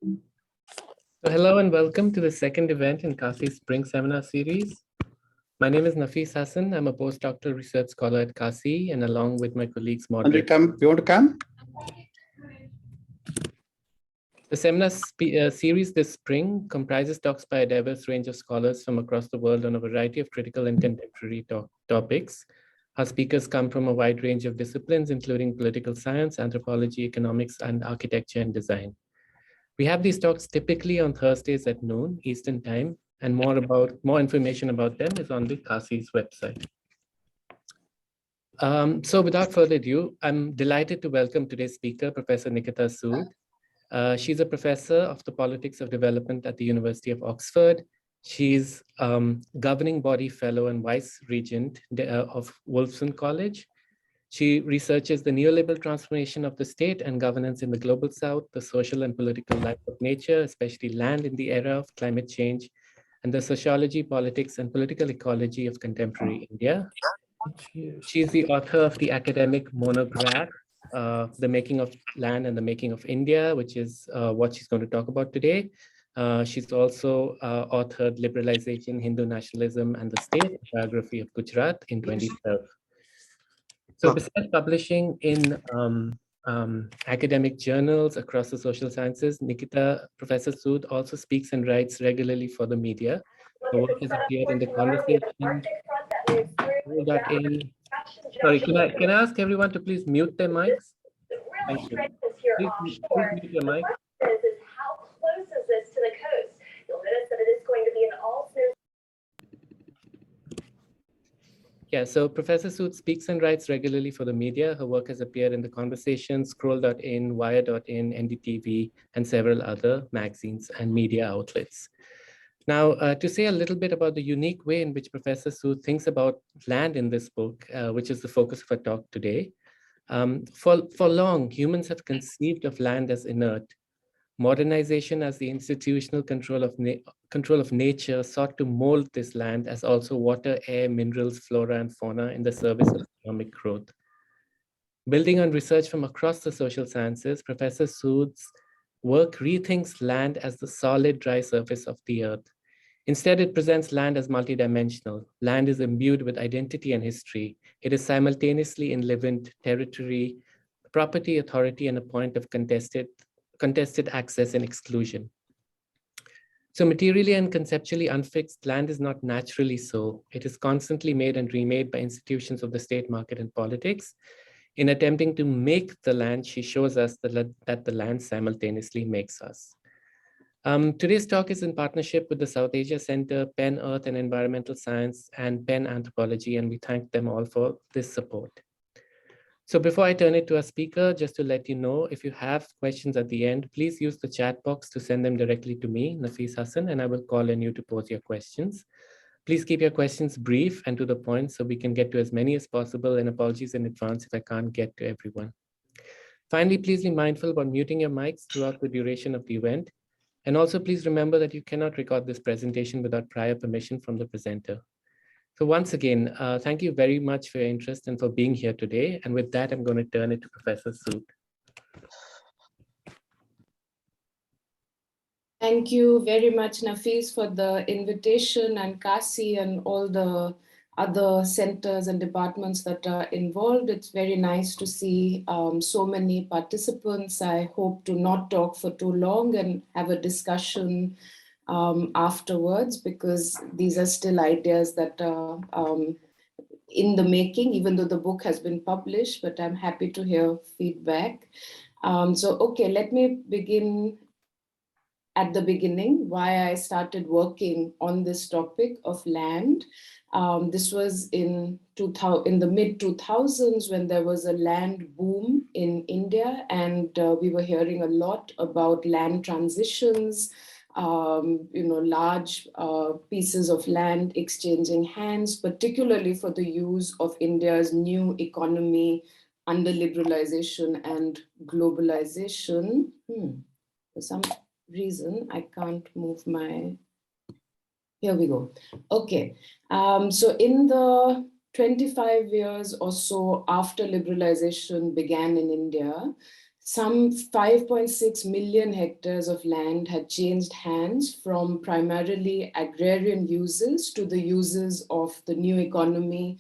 So hello and welcome to the second event in CASI's Spring Seminar Series. My name is Nafis Hassan. I'm a postdoctoral research scholar at CASI, and along with my colleagues Andrew, come. You want to come? The seminar series this spring comprises talks by a diverse range of scholars from across the world on a variety of critical and contemporary topics. Our speakers come from a wide range of disciplines, including political science, anthropology, economics, and architecture and design. We have these talks typically on Thursdays at noon Eastern Time, and more information about them is on the CASI's website. So without further ado, I'm delighted to welcome today's speaker, Professor Nikita Sood. She's a professor of the politics of development at the University of Oxford. She's governing body fellow and vice regent of Wolfson College. She researches the neoliberal transformation of the state and governance in the global south, the social and political life of nature, especially land in the era of climate change, and the sociology, politics, and political ecology of contemporary India. She is the author of the academic monograph, The Making of Land and the Making of India, which is what she's going to talk about today. She's also authored Liberalization, Hindu Nationalism, and the State, Biography of Gujarat in 2012. So besides publishing in academic journals across the social sciences, Professor Sood also speaks and writes regularly for the media. Her work has appeared in The Conversation, Scroll.in. Sorry, can I ask everyone to please mute their mics? Thank you. Please mute your mic. How close is this to the coast? You'll notice that it is going to be an all smooth. Yeah, so Professor Sood speaks and writes regularly for the media. Her work has appeared in The Conversation, Scroll.in, Wire.in, NDTV, and several other magazines and media outlets. Now, to say a little bit about the unique way in which Professor Sood thinks about land in this book, which is the focus of our talk today. For long, humans have conceived of land as inert. Modernization as the institutional control of nature sought to mold this land as also water, air, minerals, flora, and fauna in the service of economic growth. Building on research from across the social sciences, Professor Sood's work rethinks land as the solid, dry surface of the earth. Instead, it presents land as multidimensional. Land is imbued with identity and history. It is simultaneously enlivened territory, property, authority, and a point of contested access and exclusion. So materially and conceptually unfixed, land is not naturally so. It is constantly made and remade by institutions of the state, market, and politics. In attempting to make the land, she shows us that the land simultaneously makes us. Today's talk is in partnership with the South Asia Center, Penn Earth and Environmental Science, and Penn Anthropology, and we thank them all for this support. So before I turn it to our speaker, just to let you know, if you have questions at the end, please use the chat box to send them directly to me, Nafis Hassan, and I will call on you to pose your questions. Please keep your questions brief and to the point so we can get to as many as possible, and apologies in advance if I can't get to everyone. Finally, please be mindful about muting your mics throughout the duration of the event. And also please remember that you cannot record this presentation without prior permission from the presenter. So once again, thank you very much for your interest and for being here today. And with that, I'm going to turn it to Professor Sood. Thank you very much, Nafis, for the invitation, and CASI and all the other centers and departments that are involved. It's very nice to see so many participants. I hope to not talk for too long and have a discussion afterwards, because these are still ideas that are in the making, even though the book has been published, but I'm happy to hear feedback. Okay, let me begin at the beginning, why I started working on this topic of land. This was in the mid-2000s, when there was a land boom in India, and we were hearing a lot about land transitions, large pieces of land exchanging hands, particularly for the use of India's new economy under liberalization and globalization. For some reason, I can't move my, here we go. Okay, so in the 25 years or so after liberalization began in India, some 5.6 million hectares of land had changed hands from primarily agrarian uses to the uses of the new economy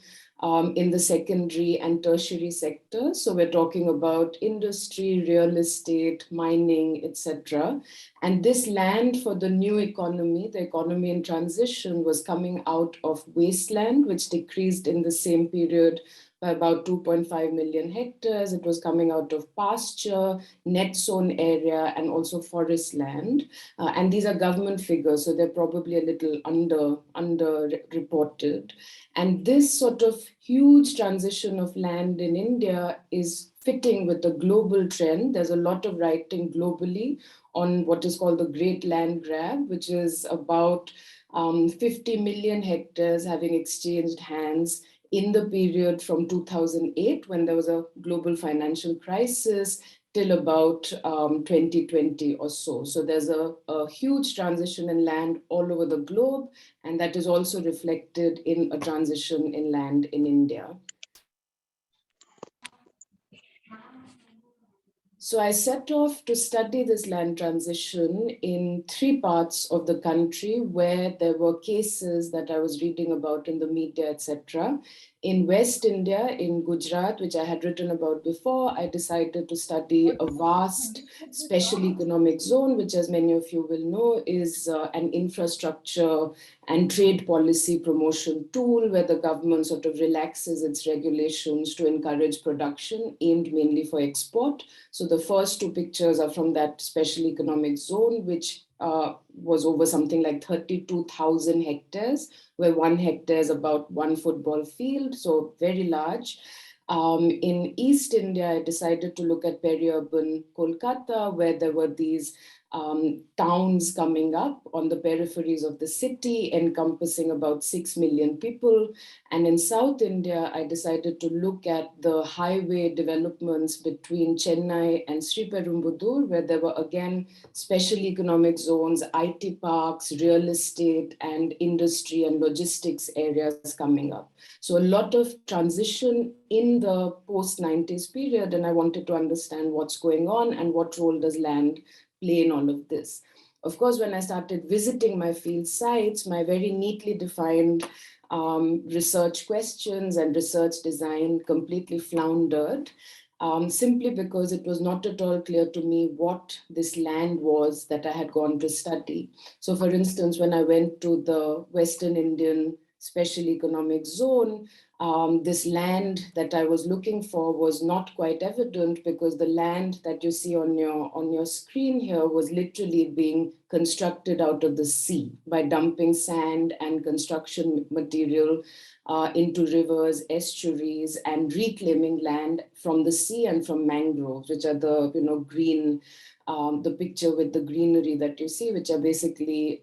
in the secondary and tertiary sectors. So we're talking about industry, real estate, mining, etc. And this land for the new economy, the economy in transition, was coming out of wasteland, which decreased in the same period by about 2.5 million hectares. It was coming out of pasture, net sown area, and also forest land. And these are government figures, so they're probably a little under reported. And this sort of huge transition of land in India is fitting with the global trend. There's a lot of writing globally on what is called the Great Land Grab, which is about 50 million hectares having exchanged hands in the period from 2008, when there was a global financial crisis, till about 2020 or so. So there's a huge transition in land all over the globe, and that is also reflected in a transition in land in India. So I set off to study this land transition in 3 parts of the country where there were cases that I was reading about in the media, etc. In West India, in Gujarat, which I had written about before, I decided to study a vast special economic zone, which, as many of you will know, is an infrastructure and trade policy promotion tool where the government sort of relaxes its regulations to encourage production aimed mainly for export. So the first 2 pictures are from that special economic zone, which was over something like 32,000 hectares, where 1 hectare is about 1 football field, so very large. In East India, I decided to look at peri-urban Kolkata, where there were these towns coming up on the peripheries of the city, encompassing about 6 million people. And in South India, I decided to look at the highway developments between Chennai and Sriperumbudur, where there were again special economic zones, IT parks, real estate, and industry and logistics areas coming up. So a lot of transition in the post-90s period, and I wanted to understand what's going on and what role does land play in all of this. Of course, when I started visiting my field sites, my very neatly defined research questions and research design completely floundered, simply because it was not at all clear to me what this land was that I had gone to study. So for instance, when I went to the Western Indian Special Economic Zone, this land that I was looking for was not quite evident, because the land that you see on your screen here was literally being constructed out of the sea by dumping sand and construction material into rivers, estuaries, and reclaiming land from the sea and from mangroves, which are the green, the picture with the greenery that you see, which are basically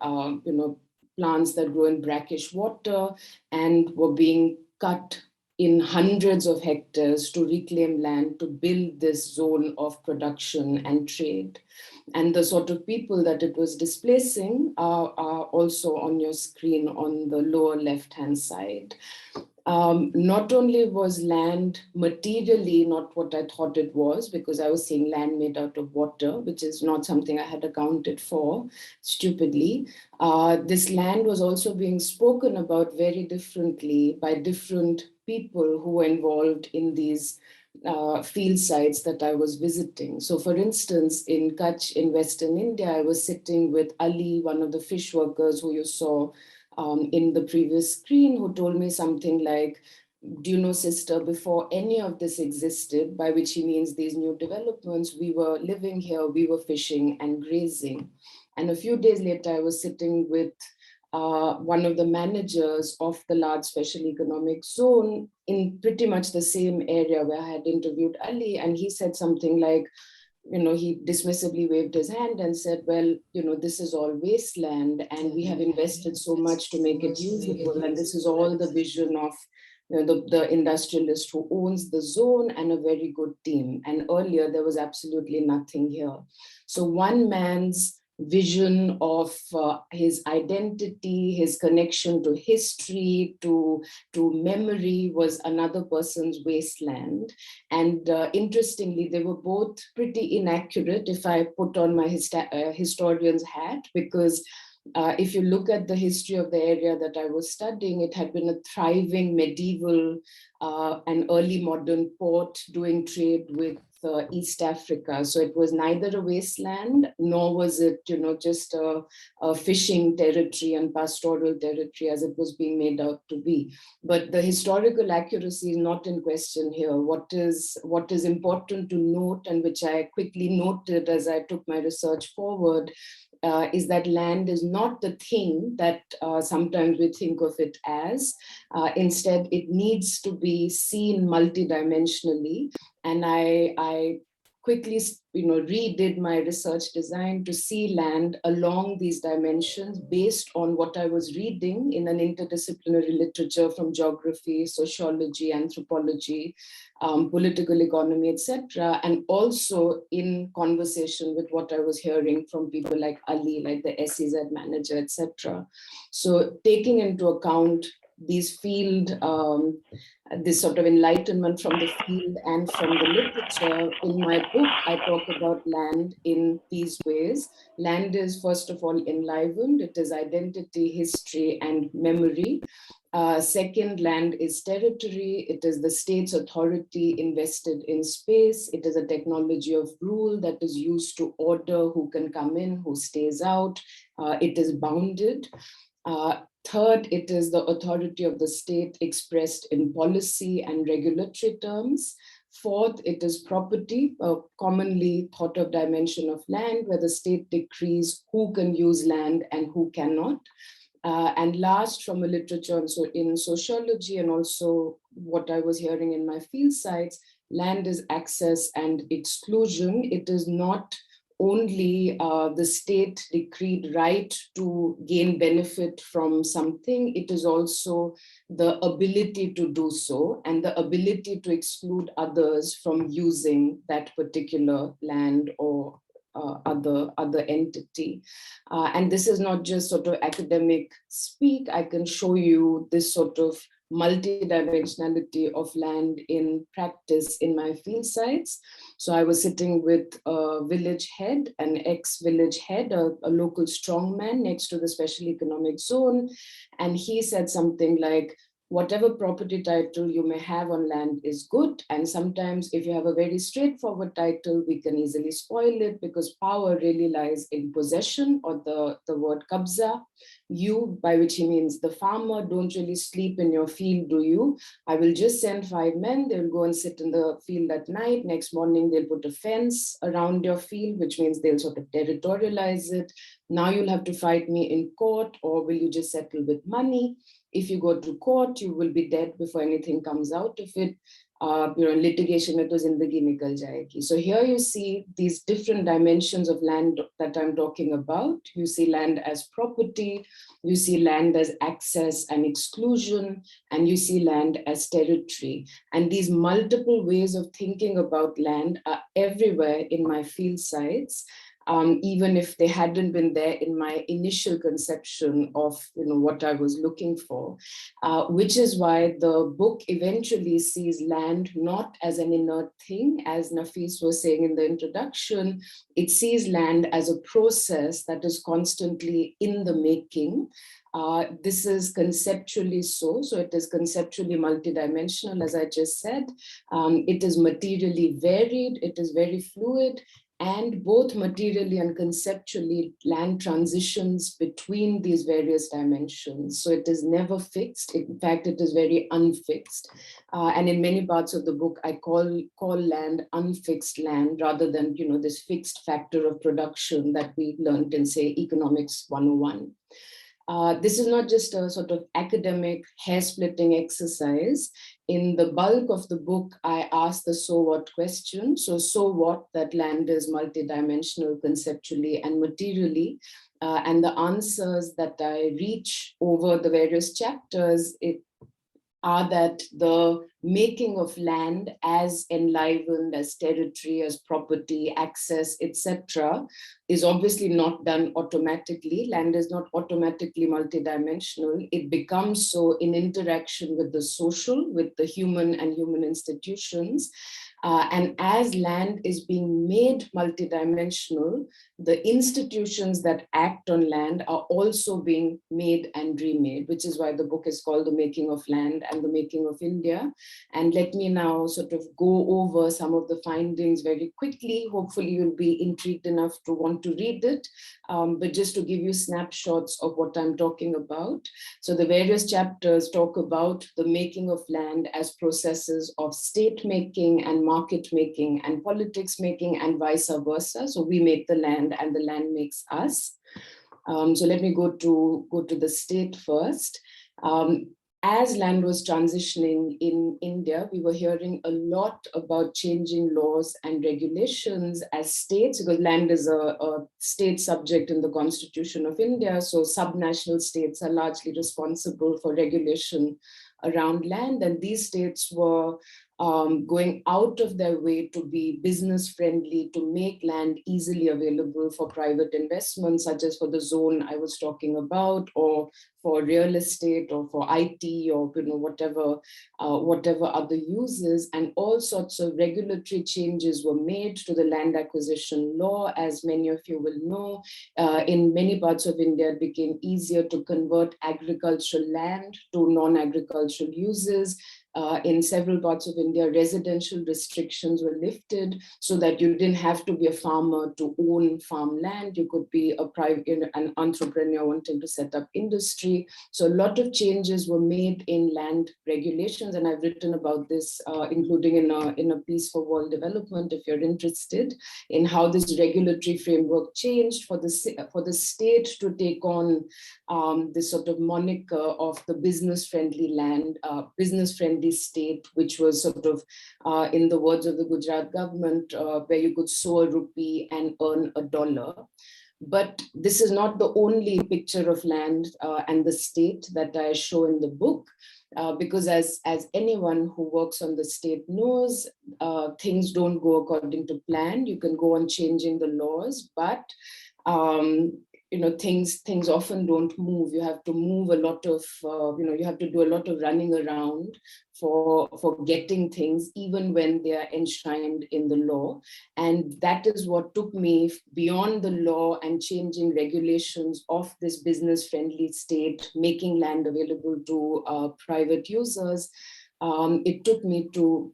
plants that grow in brackish water and were being cut in hundreds of hectares to reclaim land to build this zone of production and trade. And the sort of people that it was displacing are also on your screen on the lower left-hand side. Not only was land materially not what I thought it was, because I was seeing land made out of water, which is not something I had accounted for, stupidly. This land was also being spoken about very differently by different people who were involved in these field sites that I was visiting. So for instance, in Kutch in Western India, I was sitting with Ali, one of the fish workers who you saw in the previous screen, who told me something like, do you know, sister, before any of this existed, by which he means these new developments, we were living here, we were fishing and grazing. And a few days later, I was sitting with one of the managers of the large special economic zone in pretty much the same area where I had interviewed Ali. And he said something like, he dismissively waved his hand and said, well, this is all wasteland and we have invested so much to make it usable. And this is all the vision of the industrialist who owns the zone and a very good team. And earlier there was absolutely nothing here. So one man's vision of his identity, his connection to history, to memory was another person's wasteland. And interestingly, they were both pretty inaccurate if I put on my historian's hat, because if you look at the history of the area that I was studying, it had been a thriving medieval and early modern port doing trade with East Africa. So it was neither a wasteland, nor was it, just a fishing territory and pastoral territory as it was being made out to be. But the historical accuracy is not in question here. What is important to note, and which I quickly noted as I took my research forward, is that land is not the thing that sometimes we think of it as. Instead, it needs to be seen multidimensionally. And I quickly redid my research design to see land along these dimensions based on what I was reading in an interdisciplinary literature from geography, sociology, anthropology, political economy, etc. And also in conversation with what I was hearing from people like Ali, like the SEZ manager, etc. So taking into account these field, this sort of enlightenment from the field and from the literature, in my book, I talk about land in these ways. Land is, first of all, enlivened. It is identity, history, and memory. Second, land is territory. It is the state's authority invested in space. It is a technology of rule that is used to order who can come in, who stays out. It is bounded. Third, it is the authority of the state expressed in policy and regulatory terms. Fourth, it is property, a commonly thought of dimension of land, where the state decrees who can use land and who cannot. And last, from a literature in sociology and also what I was hearing in my field sites, land is access and exclusion. It is not only the state decreed right to gain benefit from something, it is also the ability to do so and the ability to exclude others from using that particular land or other entity. And this is not just sort of academic speak. I can show you this sort of multidimensionality of land in practice in my field sites. So I was sitting with a village head, an ex-village head, a local strongman next to the special economic zone. And he said something like, whatever property title you may have on land is good. And sometimes if you have a very straightforward title, we can easily spoil it because power really lies in possession, or the word kabza. You, by which he means the farmer, don't really sleep in your field, do you? I will just send 5 men, they'll go and sit in the field at night. Next morning, they'll put a fence around your field, which means they'll sort of territorialize it. Now you'll have to fight me in court, or will you just settle with money? If you go to court, you will be dead before anything comes out of it. Litigation mein to zindagi nikal jayegi. So here you see these different dimensions of land that I'm talking about. You see land as property, you see land as access and exclusion, and you see land as territory. And these multiple ways of thinking about land are everywhere in my field sites. Even if they hadn't been there in my initial conception of what I was looking for, which is why the book eventually sees land not as an inert thing, as Nafis was saying in the introduction. It sees land as a process that is constantly in the making. This is conceptually so it is conceptually multidimensional, as I just said. It is materially varied, it is very fluid, and both materially and conceptually land transitions between these various dimensions. So it is never fixed. In fact, it is very unfixed. And in many parts of the book, I call land unfixed land rather than this fixed factor of production that we learned in, say, Economics 101. This is not just a sort of academic hair-splitting exercise. In the bulk of the book, I ask the so what question. So what that land is multidimensional conceptually and materially. And the answers that I reach over the various chapters, are that the making of land as enlivened, as territory, as property, access, etc., is obviously not done automatically. Land is not automatically multidimensional. It becomes so in interaction with the social, with the human and human institutions. And as land is being made multidimensional, the institutions that act on land are also being made and remade, which is why the book is called The Making of Land and the Making of India. And let me now sort of go over some of the findings very quickly. Hopefully you'll be intrigued enough to want to read it, but just to give you snapshots of what I'm talking about. So the various chapters talk about the making of land as processes of state making and market making and politics making and vice versa. So we make the land and the land makes us. So let me go to the state first. As land was transitioning in India, we were hearing a lot about changing laws and regulations as states, because land is a state subject in the Constitution of India. So subnational states are largely responsible for regulation around land. And these states were going out of their way to be business friendly, to make land easily available for private investments, such as for the zone I was talking about, or for real estate, or for IT, or whatever other uses. And all sorts of regulatory changes were made to the land acquisition law. As many of you will know, in many parts of India, it became easier to convert agricultural land to non-agricultural uses. In several parts of India, residential restrictions were lifted so that you didn't have to be a farmer to own farmland. You could be an entrepreneur wanting to set up industry. So a lot of changes were made in land regulations, and I've written about this, including in a piece for World Development, if you're interested, in how this regulatory framework changed for the state to take on this sort of moniker of the business-friendly land, business-friendly state, which was sort of, in the words of the Gujarat government, where you could sow a rupee and earn $1. But this is not the only picture of land and the state that I show in the book, because as anyone who works on the state knows, things don't go according to plan. You can go on changing the laws, but things often don't move. You have to move a lot of, you have to do a lot of running around for getting things, even when they are enshrined in the law. And that is what took me beyond the law and changing regulations of this business-friendly state, making land available to private users. It took me to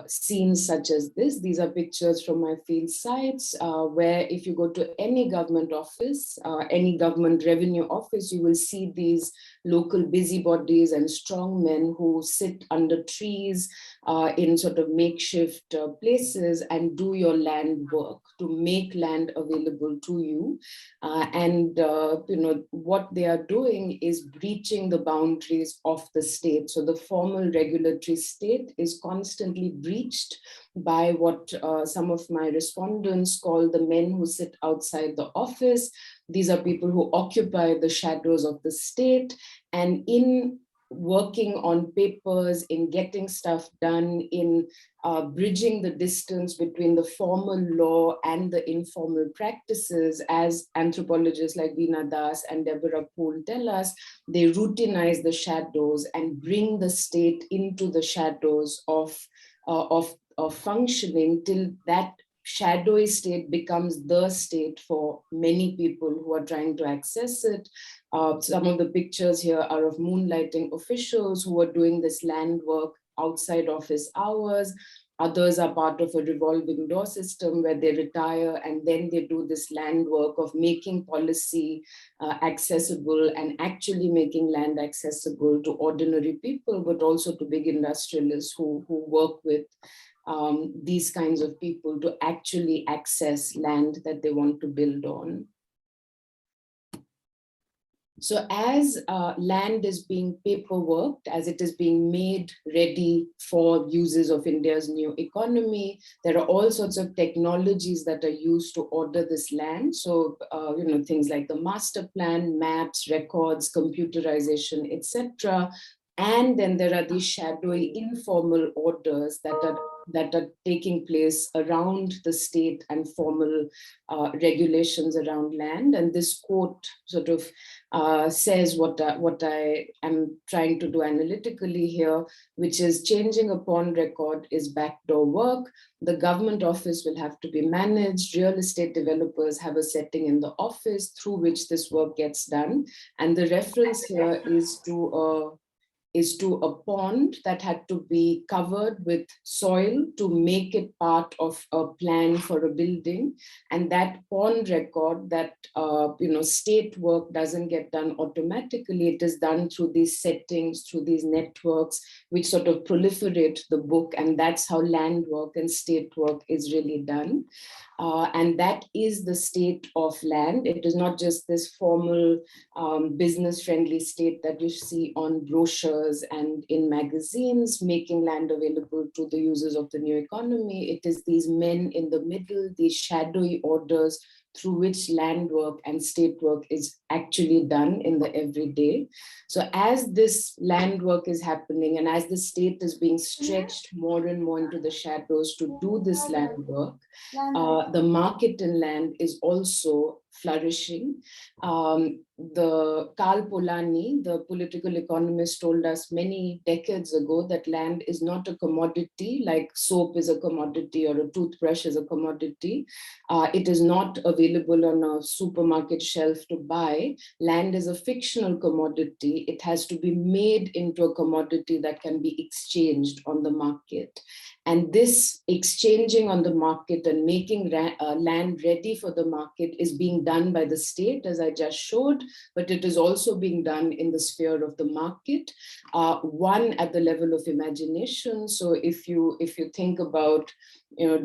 scenes such as this. These are pictures from my field sites, where if you go to any government office, any government revenue office, you will see these local busybodies and strong men who sit under trees in sort of makeshift places and do your land work to make land available to you. What they are doing is breaching the boundaries of the state. So the formal regulatory state is constantly breached by what some of my respondents call the men who sit outside the office. These are people who occupy the shadows of the state, and in working on papers, in getting stuff done, in bridging the distance between the formal law and the informal practices, as anthropologists like Veena Das and Deborah Poole tell us, they routinize the shadows and bring the state into the shadows of functioning, till that shadowy state becomes the state for many people who are trying to access it. Some of the pictures here are of moonlighting officials who are doing this land work outside office hours. Others are part of a revolving door system where they retire and then they do this land work of making policy accessible and actually making land accessible to ordinary people, but also to big industrialists who work with these kinds of people to actually access land that they want to build on. So as land is being paperworked, as it is being made ready for uses of India's new economy, there are all sorts of technologies that are used to order this land. So, things like the master plan, maps, records, computerization, etc., And then there are these shadowy informal orders that are taking place around the state and formal regulations around land. And this quote sort of says what I am trying to do analytically here, which is changing upon record is backdoor work. The government office will have to be managed. Real estate developers have a setting in the office through which this work gets done. And the reference here is to a pond that had to be covered with soil to make it part of a plan for a building. And that pond record, that state work doesn't get done automatically. It is done through these settings, through these networks, which sort of proliferate the book. And that's how land work and state work is really done. And that is the state of land. It is not just this formal business-friendly state that you see on brochures and in magazines, making land available to the users of the new economy. It is these men in the middle, these shadowy orders through which land work and state work is actually done in the everyday. So as this land work is happening and as the state is being stretched more and more into the shadows to do this land work, the market in land is also flourishing. The Karl Polanyi, the political economist, told us many decades ago that land is not a commodity, like soap is a commodity or a toothbrush is a commodity. It is not available on a supermarket shelf to buy. Land is a fictional commodity. It has to be made into a commodity that can be exchanged on the market. And this exchanging on the market and making land ready for the market is being done by the state, as I just showed, but it is also being done in the sphere of the market, one at the level of imagination. So if you think about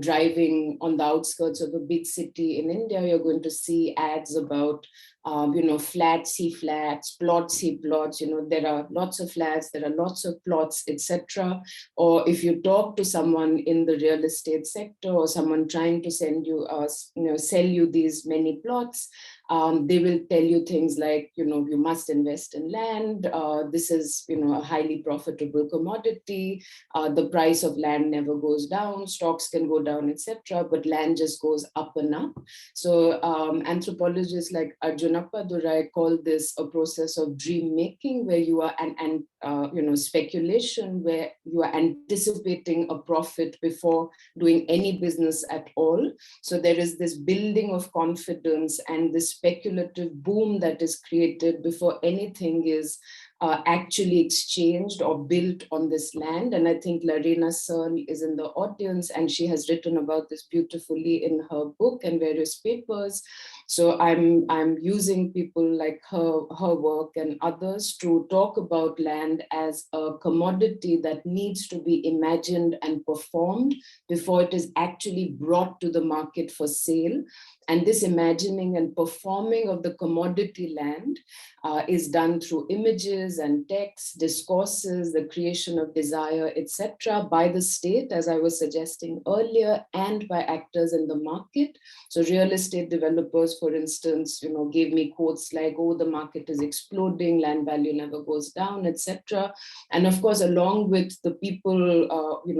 driving on the outskirts of a big city in India, you're going to see ads about flats see flats, plots see plots. There are lots of flats, there are lots of plots, etc. Or if you talk to someone in the real estate sector or someone trying to sell you these many plots, they will tell you things like, you must invest in land. This is, a highly profitable commodity. The price of land never goes down. Stocks can go down, etc. But land just goes up and up. So anthropologists like Arjunappa Durai call this a process of dream making, where you are speculation, where you are anticipating a profit before doing any business at all. So there is this building of confidence and this speculative boom that is created before anything is actually exchanged or built on this land. And I think Larena Searle is in the audience, and she has written about this beautifully in her book and various papers. So I'm using people like her work and others to talk about land as a commodity that needs to be imagined and performed before it is actually brought to the market for sale. And this imagining and performing of the commodity land is done through images and texts, discourses, the creation of desire, etc., by the state, as I was suggesting earlier, and by actors in the market. So real estate developers, for instance, gave me quotes like, "Oh, the market is exploding, land value never goes down," etc. And of course, along with the people,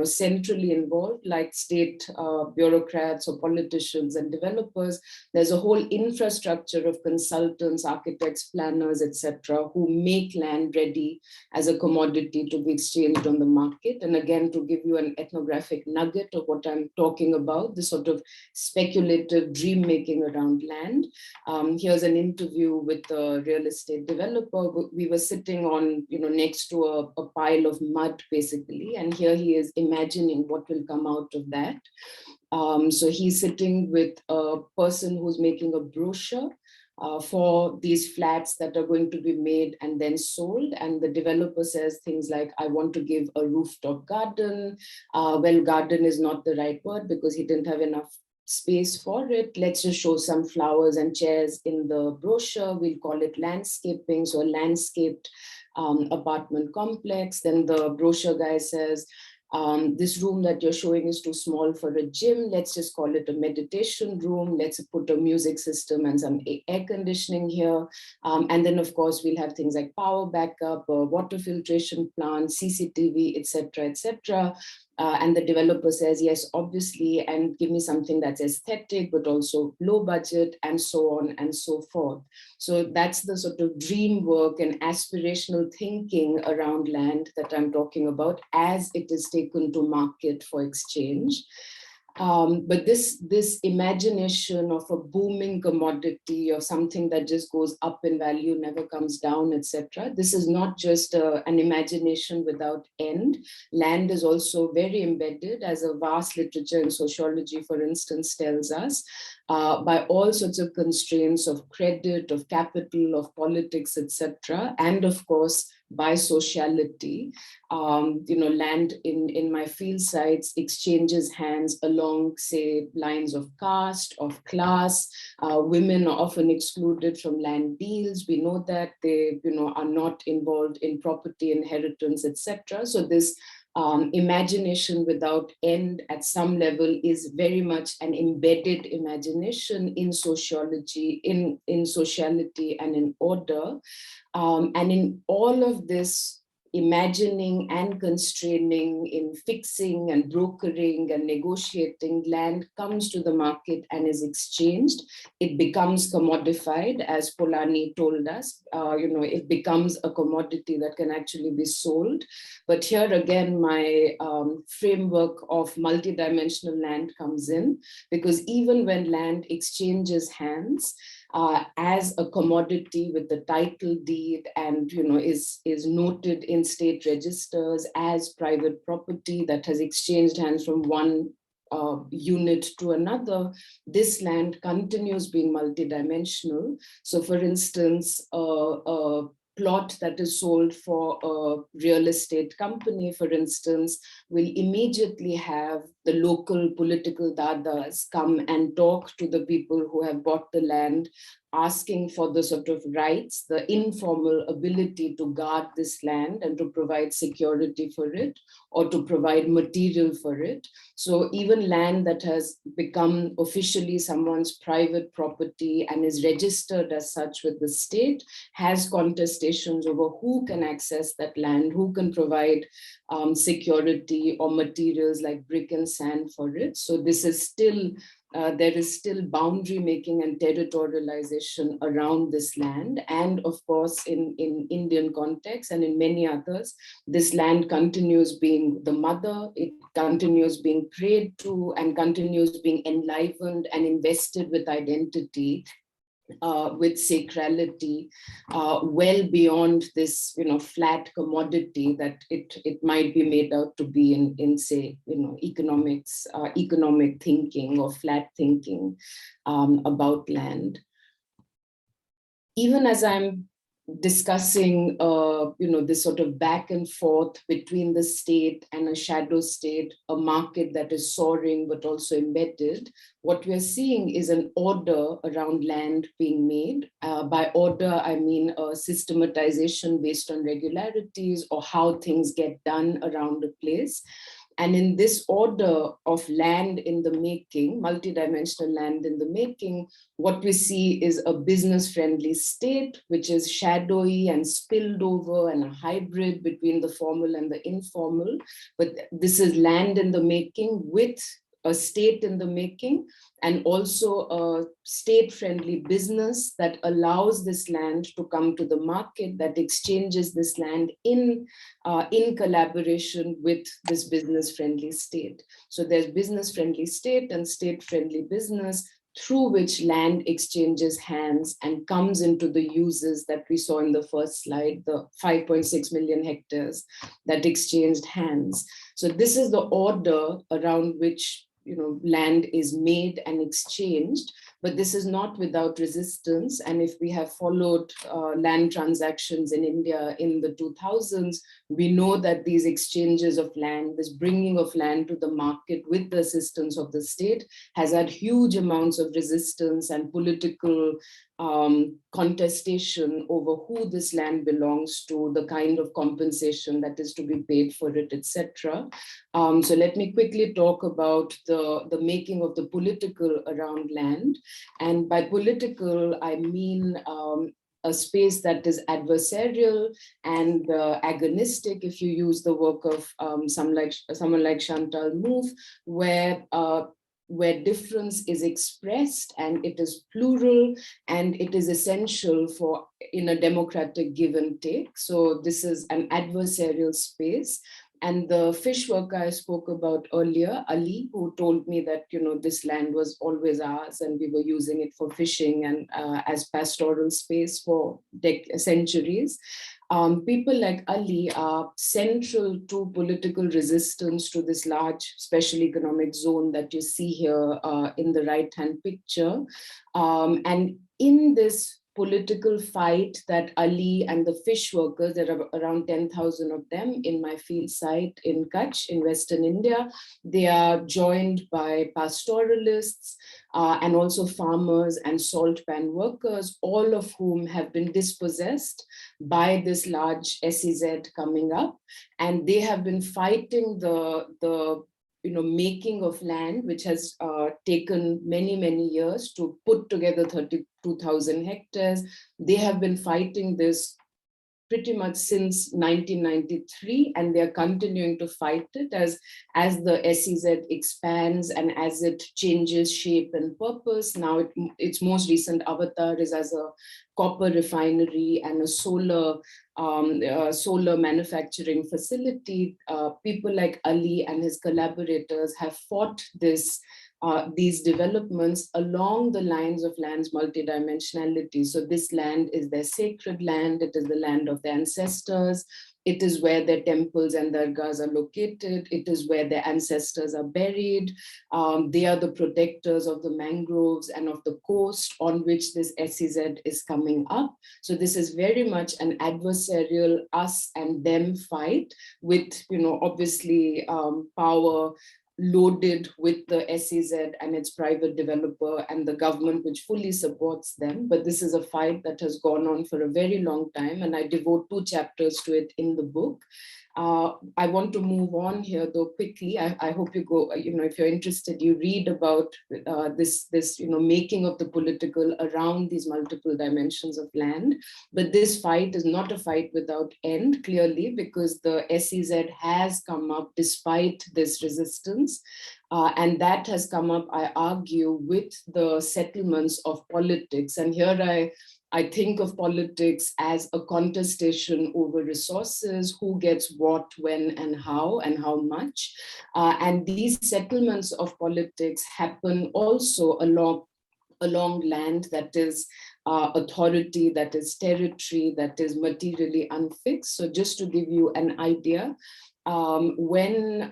centrally involved, like state bureaucrats or politicians and developers, there's a whole infrastructure of consultants, architects, planners, etc., who make land ready as a commodity to be exchanged on the market. And again, to give you an ethnographic nugget of what I'm talking about, this sort of speculative dream making around land. Here's an interview with a real estate developer. We were sitting on, next to a pile of mud, basically, and here he is imagining what will come out of that. So he's sitting with a person who's making a brochure for these flats that are going to be made and then sold. And the developer says things like, "I want to give a rooftop garden." Well, garden is not the right word because he didn't have enough space for it. Let's just show some flowers and chairs in the brochure. We'll call it landscaping, so landscaped apartment complex. Then the brochure guy says, This room that you're showing is too small for a gym. Let's just call it a meditation room. Let's put a music system and some air conditioning here. And then of course, we'll have things like power backup, water filtration plant, CCTV, etc., etc. And the developer says, yes, obviously, and give me something that's aesthetic, but also low budget, and so on and so forth. So that's the sort of dream work and aspirational thinking around land that I'm talking about as it is taken to market for exchange. But this imagination of a booming commodity or something that just goes up in value, never comes down, etc. This is not just an imagination without end. Land is also very embedded, as a vast literature in sociology, for instance, tells us, by all sorts of constraints of credit, of capital, of politics, etc. And of course, by sociality. Land in my field sites exchanges hands along, say, lines of caste, of class. Women are often excluded from land deals. We know that they, are not involved in property inheritance, etc. So this imagination without end at some level is very much an embedded imagination in sociology, in sociality and in order. And in all of this imagining and constraining, in fixing and brokering and negotiating, land comes to the market and is exchanged. It becomes commodified, as Polanyi told us. It becomes a commodity that can actually be sold. But here again, my framework of multidimensional land comes in, because even when land exchanges hands, as a commodity with the title deed and is noted in state registers as private property that has exchanged hands from one unit to another, this land continues being multidimensional. So for instance, a plot that is sold for a real estate company, for instance, will immediately have the local political dadas come and talk to the people who have bought the land, asking for the sort of rights, the informal ability to guard this land and to provide security for it, or to provide material for it. So even land that has become officially someone's private property and is registered as such with the state has contestations over who can access that land, who can provide security or materials like brick and sand for it. So this is still, there is still boundary making and territorialization around this land. And of course, in Indian context and in many others, this land continues being the mother, it continues being prayed to and continues being enlivened and invested with identity, with sacrality, well beyond this, flat commodity that it might be made out to be in say, economics, economic thinking or flat thinking about land. Even as I'm discussing, this sort of back and forth between the state and a shadow state, a market that is soaring but also embedded, what we're seeing is an order around land being made. By order, I mean a systematization based on regularities or how things get done around a place. And in this order of land in the making, multidimensional land in the making, what we see is a business-friendly state, which is shadowy and spilled over and a hybrid between the formal and the informal. But this is land in the making with a state in the making, and also a state-friendly business that allows this land to come to the market, that exchanges this land in collaboration with this business-friendly state. So there's business-friendly state and state-friendly business, through which land exchanges hands and comes into the uses that we saw in the first slide, the 5.6 million hectares that exchanged hands. So this is the order around which land is made and exchanged, but this is not without resistance. And if we have followed land transactions in India in the 2000s, we know that these exchanges of land, this bringing of land to the market with the assistance of the state, has had huge amounts of resistance and political contestation over who this land belongs to, the kind of compensation that is to be paid for it, etc. So let me quickly talk about the making of the political around land. And by political, I mean a space that is adversarial and agonistic, if you use the work of someone like Chantal Mouffe, where difference is expressed and it is plural and it is essential for in a democratic give and take. So this is an adversarial space. And the fish worker I spoke about earlier, Ali, who told me that, this land was always ours and we were using it for fishing and as pastoral space for centuries. People like Ali are central to political resistance to this large special economic zone that you see here in the right-hand picture. And in this political fight that Ali and the fish workers, there are around 10,000 of them in my field site in Kutch in Western India. They are joined by pastoralists and also farmers and salt pan workers, all of whom have been dispossessed by this large SEZ coming up. And they have been fighting the making of land, which has taken many, many years to put together 32,000 hectares. They have been fighting this pretty much since 1993, and they're continuing to fight it as the SEZ expands and as it changes shape and purpose. Now its most recent avatar is as a copper refinery and a solar manufacturing facility. People like Ali and his collaborators have fought these developments along the lines of land's multidimensionality. So this land is their sacred land. It is the land of their ancestors. It is where their temples and dargahs are located. It is where their ancestors are buried. They are the protectors of the mangroves and of the coast on which this SEZ is coming up. So this is very much an adversarial us and them fight with, obviously power loaded with the SEZ and its private developer and the government, which fully supports them. But this is a fight that has gone on for a very long time, and I devote 2 chapters to it in the book. I want to move on here though quickly. I hope you go, if you're interested, you read about this making of the political around these multiple dimensions of land. But this fight is not a fight without end, clearly, because the SEZ has come up despite this resistance. And that has come up, I argue, with the settlements of politics. And here I think of politics as a contestation over resources, who gets what, when, and how much. And these settlements of politics happen also along land that is authority, that is territory, that is materially unfixed. So just to give you an idea, when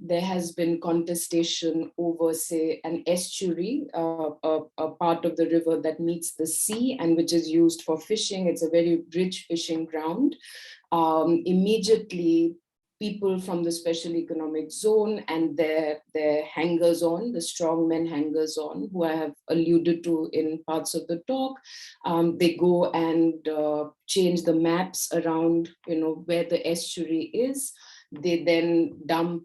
there has been contestation over, say, an estuary, a part of the river that meets the sea and which is used for fishing, it's a very rich fishing ground. Immediately, people from the special economic zone and their hangers-on, the strongmen hangers-on, who I have alluded to in parts of the talk, they go and change the maps around, where the estuary is. They then dump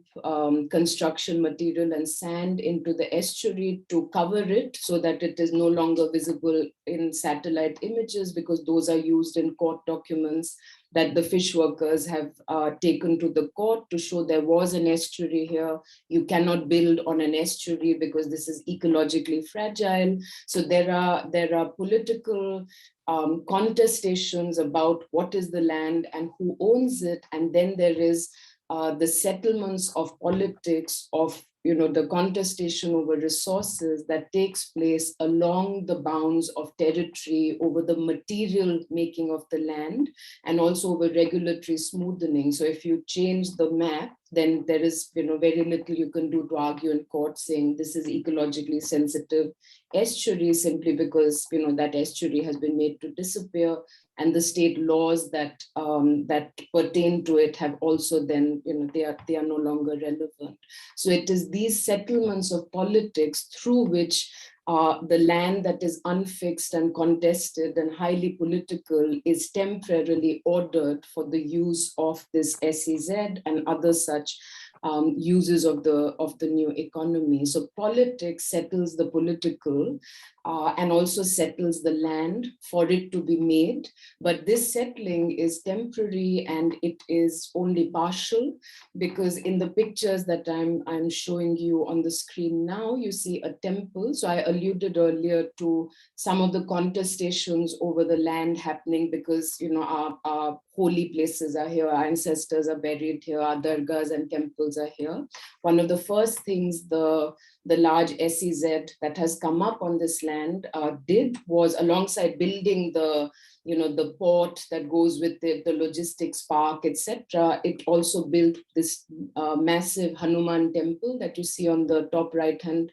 construction material and sand into the estuary to cover it so that it is no longer visible in satellite images, because those are used in court documents that the fish workers have taken to the court to show there was an estuary here. You cannot build on an estuary because this is ecologically fragile. So there are political contestations about what is the land and who owns it. And then there is the settlements of politics of the contestation over resources that takes place along the bounds of territory, over the material making of the land, and also over regulatory smoothing. So if you change the map, then there is very little you can do to argue in court saying this is ecologically sensitive estuary, simply because that estuary has been made to disappear, and the state laws that pertain to it have also then they are no longer relevant. So it is these settlements of politics through which the land that is unfixed and contested and highly political is temporarily ordered for the use of this SEZ and other such uses of the new economy. So politics settles the political and also settles the land for it to be made. But this settling is temporary and it is only partial, because in the pictures that I'm showing you on the screen now, you see a temple. So I alluded earlier to some of the contestations over the land happening because, you know, our holy places are here, our ancestors are buried here, our dargahs and temples are here. One of the first things the large SEZ that has come up on this land did was, alongside building the port that goes with it, the logistics park, etc., it also built this massive Hanuman temple that you see on the top right-hand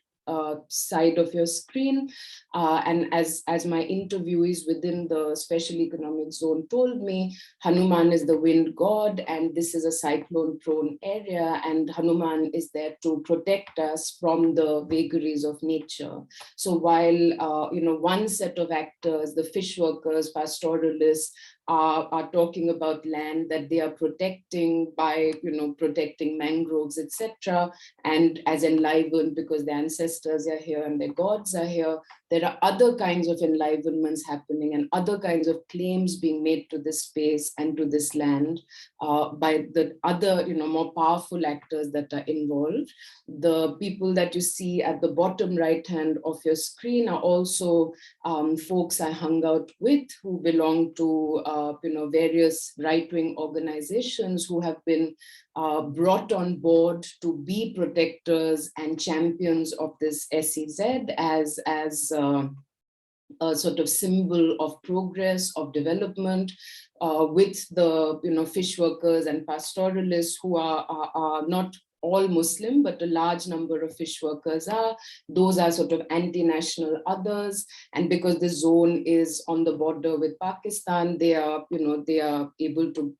side of your screen. And as my interviewees within the special economic zone told me, Hanuman is the wind god, and this is a cyclone-prone area, and Hanuman is there to protect us from the vagaries of nature. So while one set of actors, the fish workers, pastoralists, are talking about land that they are protecting by protecting mangroves, etc., and as enlivened because their ancestors are here and their gods are here, there are other kinds of enlivenments happening and other kinds of claims being made to this space and to this land by the other more powerful actors that are involved. The people that you see at the bottom right hand of your screen are also folks I hung out with who belong to various right-wing organizations who have been brought on board to be protectors and champions of this SEZ as a sort of symbol of progress, of development, with the fish workers and pastoralists who are not all Muslim, but a large number of fish workers are. Those are sort of anti-national others. And because the zone is on the border with Pakistan, they are able to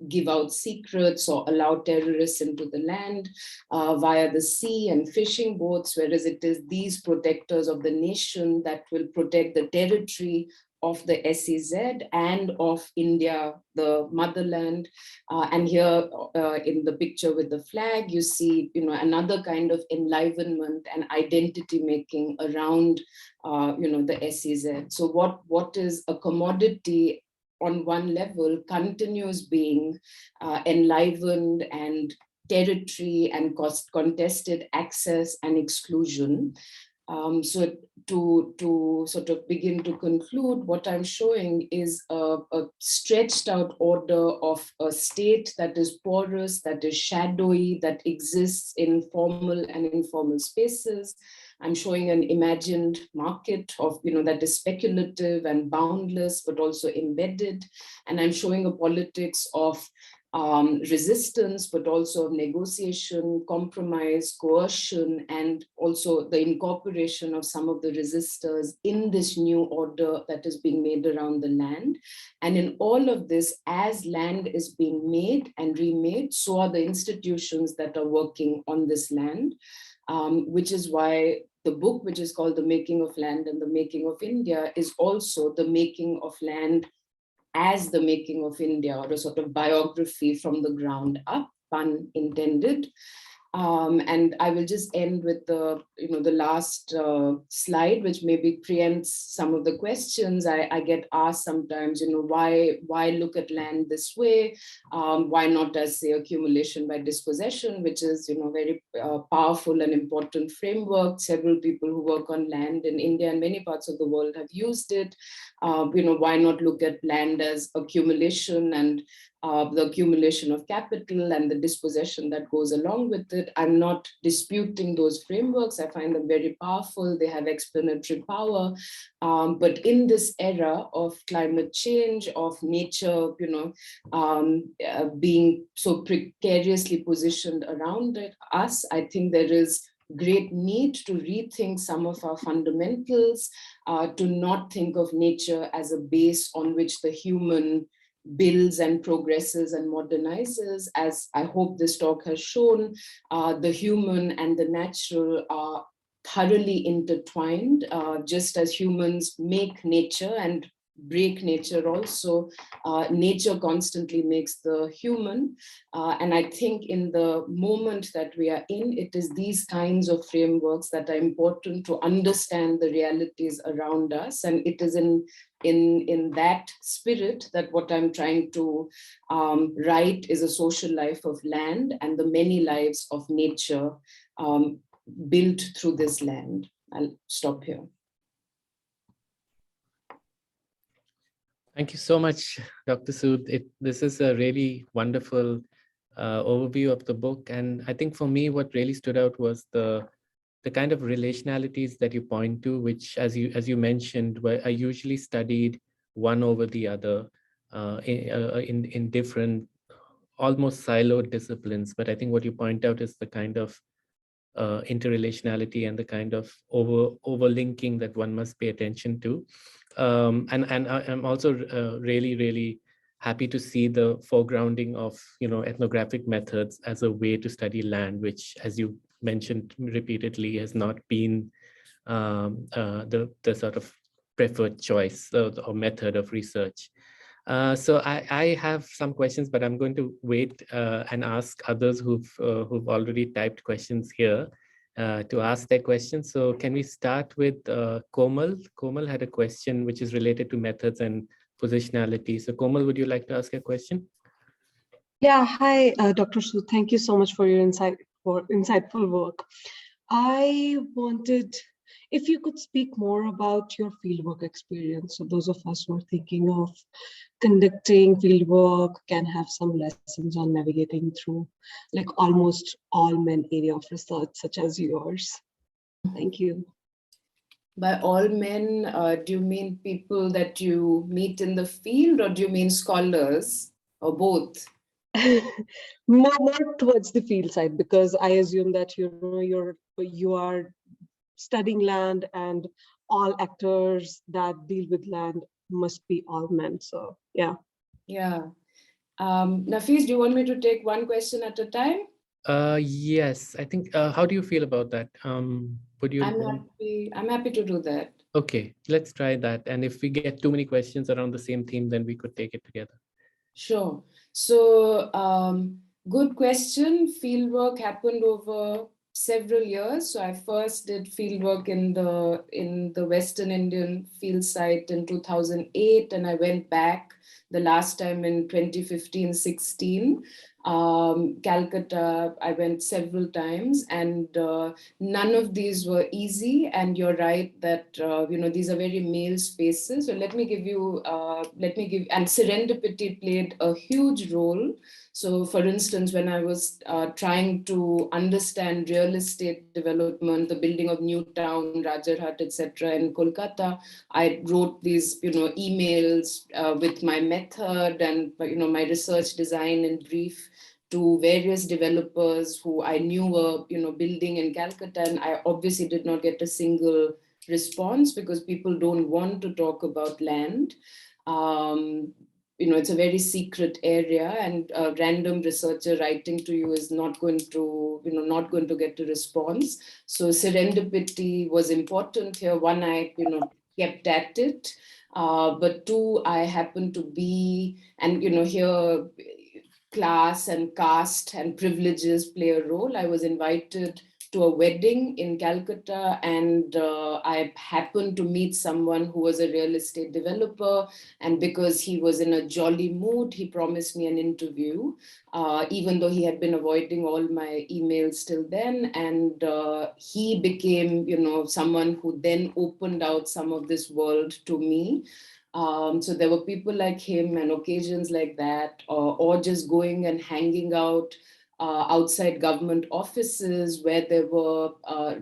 give out secrets or allow terrorists into the land via the sea and fishing boats, whereas it is these protectors of the nation that will protect the territory of the SEZ and of India, the motherland. And here in the picture with the flag, you see another kind of enlivenment and identity making around the SEZ. So what is a commodity on one level continues being enlivened and territory and contested access and exclusion. So to sort of begin to conclude, what I'm showing is a stretched out order of a state that is porous, that is shadowy, that exists in formal and informal spaces. I'm showing an imagined market of, that is speculative and boundless, but also embedded. And I'm showing a politics of resistance, but also of negotiation, compromise, coercion, and also the incorporation of some of the resistors in this new order that is being made around the land. And in all of this, as land is being made and remade, so are the institutions that are working on this land. Which is why the book, which is called The Making of Land and the Making of India, is also the making of land as the making of India, or a sort of biography from the ground up, pun intended. And I will just end with the last slide, which maybe preempts some of the questions I get asked sometimes. Why look at land this way? Why not as, say, accumulation by dispossession, which is very powerful and important framework. Several people who work on land in India and many parts of the world have used it. Why not look at land as accumulation and the accumulation of capital and the dispossession that goes along with it? I'm not disputing those frameworks. I find them very powerful. They have explanatory power. But in this era of climate change, of nature, being so precariously positioned around us, I think there is great need to rethink some of our fundamentals, to not think of nature as a base on which the human builds and progresses and modernizes. As I hope this talk has shown, the human and the natural are thoroughly intertwined. Just as humans make nature and break nature also, nature constantly makes the human. And I think in the moment that we are in, it is these kinds of frameworks that are important to understand the realities around us. And it is in that spirit that what I'm trying to write is a social life of land and the many lives of nature built through this land. I'll stop here. Thank you so much, Dr. Sood. This is a really wonderful overview of the book. And I think for me, what really stood out was the kind of relationalities that you point to, which, as you mentioned, are usually studied one over the other in different, almost siloed disciplines. But I think what you point out is the kind of interrelationality and the kind of overlinking that one must pay attention to. And I'm also really happy to see the foregrounding of ethnographic methods as a way to study land, which, as you mentioned repeatedly, has not been the sort of preferred choice or method of research. So I have some questions, but I'm going to wait and ask others who've already typed questions here to ask their questions. So can we start with Komal? Komal had a question which is related to methods and positionality. So Komal, would you like to ask a question? Yeah, hi, Dr. Su. Thank you so much for your insightful work. I wanted, if you could speak more about your fieldwork experience. So those of us who are thinking of conducting fieldwork can have some lessons on navigating through like almost all men area of research, such as yours. Thank you. By all men, do you mean people that you meet in the field, or do you mean scholars, or both? more towards the field side, because I assume that you are studying land and all actors that deal with land must be all men. So yeah. Nafees, do you want me to take one question at a time? Yes, I think. How do you feel about that? Would you? I'm happy to do that. Okay, let's try that. And if we get too many questions around the same theme, then we could take it together. Sure. So good question. Fieldwork happened over several years. So I first did fieldwork in the Western Indian field site in 2008, and I went back the last time in 2015-16. Calcutta, I went several times, and none of these were easy. And you're right that these are very male spaces. So let me give, and serendipity played a huge role. So for instance, when I was trying to understand real estate development, the building of new town, Rajarhat, etc. in Kolkata, I wrote these, emails with my method and, my research design in brief to various developers who I knew were, building in Calcutta. And I obviously did not get a single response because people don't want to talk about land. It's a very secret area, and a random researcher writing to you is not going to get a response. So serendipity was important here. One, I kept at it, but two, I happened to be, and here class and caste and privileges play a role. I was invited to a wedding in Calcutta, and I happened to meet someone who was a real estate developer. And because he was in a jolly mood, he promised me an interview, even though he had been avoiding all my emails till then. And he became, someone who then opened out some of this world to me. So there were people like him and occasions like that, or just going and hanging out outside government offices where there were,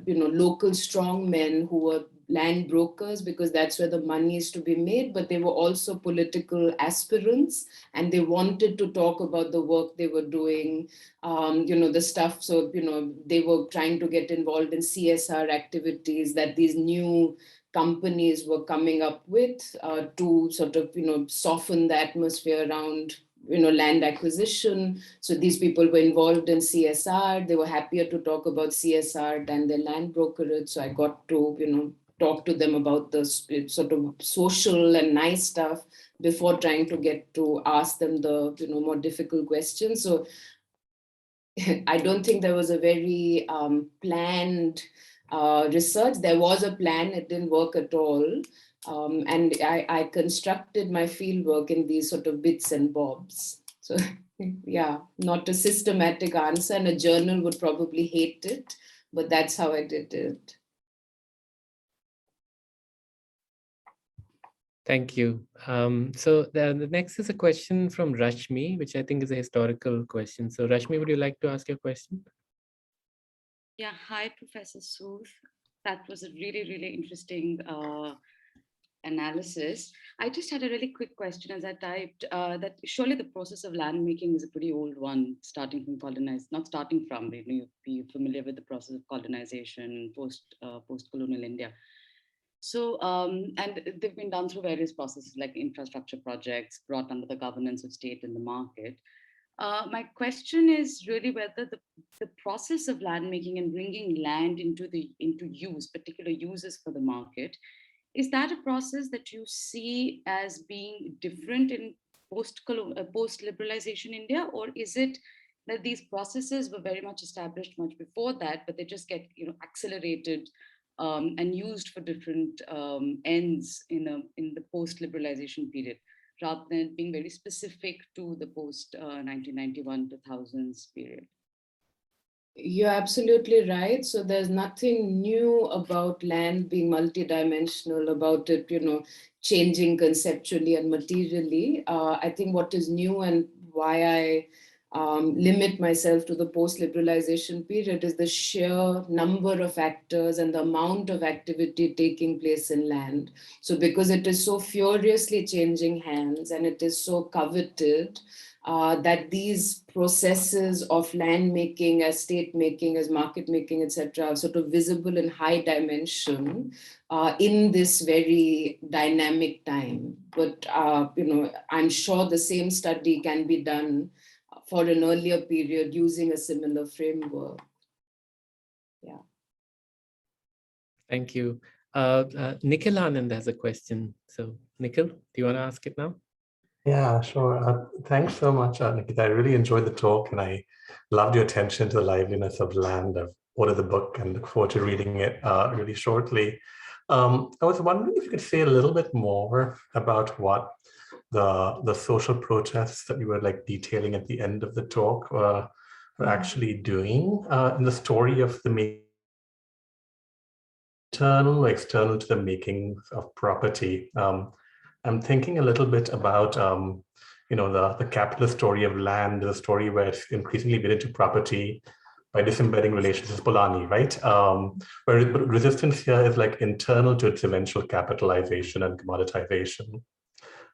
local strong men who were land brokers, because that's where the money is to be made, but they were also political aspirants, and they wanted to talk about the work they were doing, the stuff. So, they were trying to get involved in CSR activities that these new companies were coming up with to sort of, soften the atmosphere around land acquisition. So these people were involved in CSR. They were happier to talk about CSR than their land brokerage. So I got to, talk to them about the sort of social and nice stuff before trying to get to ask them the, more difficult questions. So I don't think there was a very planned research. There was a plan, it didn't work at all. And I constructed my fieldwork in these sort of bits and bobs. So yeah, not a systematic answer, and a journal would probably hate it, but that's how I did it. Thank you. So the next is a question from Rashmi, which I think is a historical question. So Rashmi, would you like to ask your question? Yeah, hi, Professor Sood. That was a really, really interesting analysis. I just had a really quick question as I typed that surely the process of land making is a pretty old one, starting from not starting from, you'd be familiar with the process of colonization, post-colonial India. So, and they've been done through various processes like infrastructure projects brought under the governance of state in the market. My question is really whether the process of land making and bringing land into use, particular uses for the market, is that a process that you see as being different in post-liberalization India, or is it that these processes were very much established much before that, but they just get accelerated and used for different ends in the post-liberalization period, rather than being very specific to the post-1991 2000s period? You're absolutely right. So there's nothing new about land being multidimensional, about it, changing conceptually and materially. I think what is new and why I limit myself to the post-liberalization period is the sheer number of actors and the amount of activity taking place in land. So because it is so furiously changing hands and it is so coveted, that these processes of land making, as state making, as market making, etc., are sort of visible in high dimension in this very dynamic time. But I'm sure the same study can be done for an earlier period using a similar framework. Yeah. Thank you. Nikhil Anand has a question. So Nikhil, do you want to ask it now? Yeah, sure. Thanks so much, Nikita. I really enjoyed the talk and I loved your attention to the liveliness of land. I've ordered the book and look forward to reading it really shortly. I was wondering if you could say a little bit more about what the social protests that you were detailing at the end of the talk were actually doing in the story of the internal or external to the making of property. I'm thinking a little bit about, the capitalist story of land, the story where it's increasingly made into property by disembedding relations is Polanyi, right? Where resistance here is internal to its eventual capitalization and commoditization.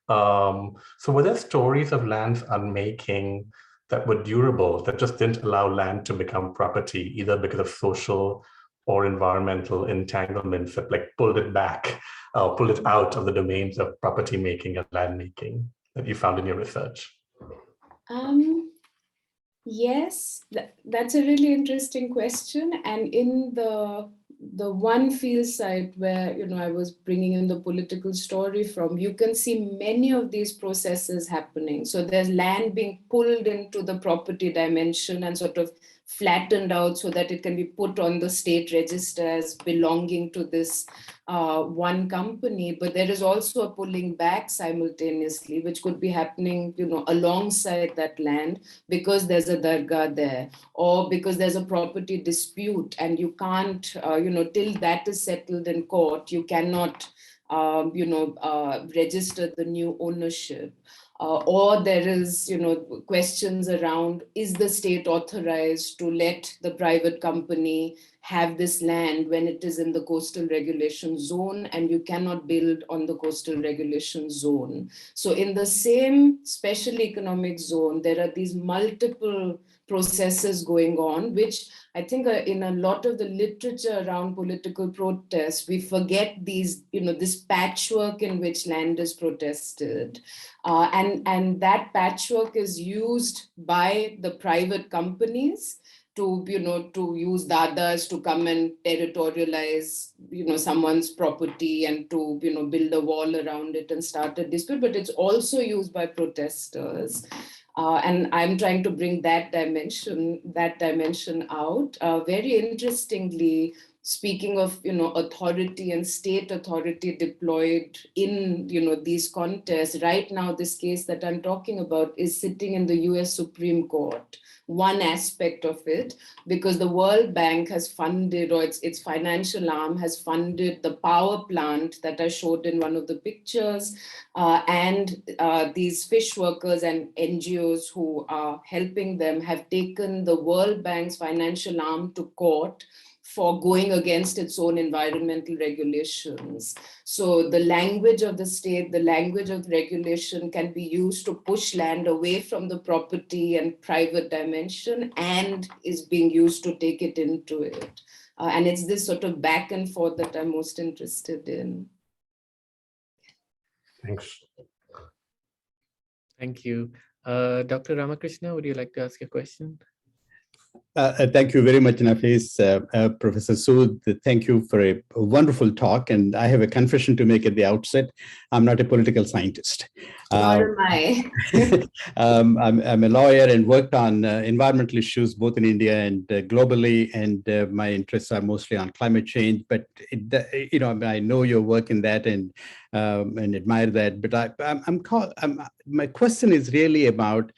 So were there stories of land's unmaking that were durable, that just didn't allow land to become property, either because of social or environmental entanglements that pulled it back, pulled it out of the domains of property making and land making that you found in your research? Yes, that's a really interesting question. And in the one field site where I was bringing in the political story from, you can see many of these processes happening. So there's land being pulled into the property dimension and sort of flattened out so that it can be put on the state register as belonging to this one company. But there is also a pulling back simultaneously, which could be happening alongside that land, because there's a dargah there, or because there's a property dispute and you can't, till that is settled in court, you cannot, register the new ownership. Or there is, questions around, is the state authorized to let the private company have this land when it is in the coastal regulation zone, and you cannot build on the coastal regulation zone. So in the same special economic zone, there are these multiple processes going on, which I think in a lot of the literature around political protest, we forget these, this patchwork in which land is protested. And that patchwork is used by the private companies to use dadas to come and territorialize, someone's property and to, build a wall around it and start a dispute, but it's also used by protesters. And I'm trying to bring that dimension out. Very interestingly, speaking of, authority and state authority deployed in, these contests, right now, this case that I'm talking about is sitting in the US Supreme Court. One aspect of it, because the World Bank has funded, or its financial arm has funded the power plant that I showed in one of the pictures, and these fish workers and NGOs who are helping them have taken the World Bank's financial arm to court for going against its own environmental regulations. So the language of the state, the language of regulation can be used to push land away from the property and private dimension, and is being used to take it into it. And it's this sort of back and forth that I'm most interested in. Thanks. Thank you. Dr. Ramakrishna, would you like to ask a question? Thank you very much, Nafees. Professor Sood, thank you for a wonderful talk. And I have a confession to make at the outset. I'm not a political scientist. Nor am I. I'm a lawyer and worked on environmental issues, both in India and globally. And my interests are mostly on climate change. But, I know your work in that and admire that. But my question is really about